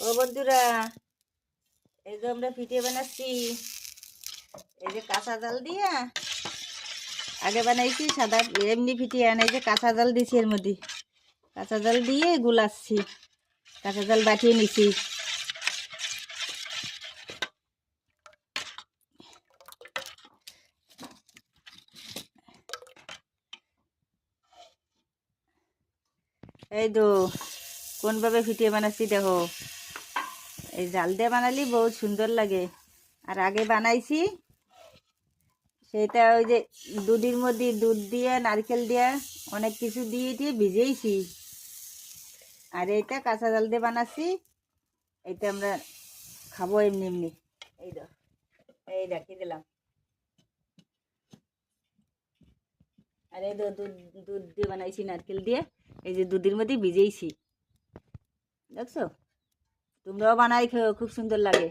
ও বন্ধুরা, এই যে আমরা পিঠে বানাচ্ছি। এই যে কাঁচা জাল দিয়ে আগে বানাইছি সাদা এমনি পিঠে, আনাই যে কাঁচা জাল দিছি, এর মধ্যে কাঁচা জাল দিয়ে গুলাচ্ছি, কাঁচা জাল বাটিয়ে নিছি। এই তো কোনভাবে পিঠে বানাচ্ছি দেখো। এই জাল দিয়ে বানালি বহুত সুন্দর লাগে। আর আগে বানাইছি সেটা ওই যে দুধের মধ্যে দুধ দিয়ে নারকেল দিয়ে অনেক কিছু দিয়ে দিয়ে ভিজেইছি। আর এইটা কাঁচা জাল দিয়ে বানাচ্ছি, এইটা আমরা খাবো এমনি এমনি। এই তো এই রাখি দিলাম। আর এই তো দুধ দুধ দিয়ে বানাইছি নারকেল দিয়ে, এই যে দুধের মধ্যে ভিজেইছি, দেখছো? তোমরাও বানাই খেও, খুব সুন্দর লাগে।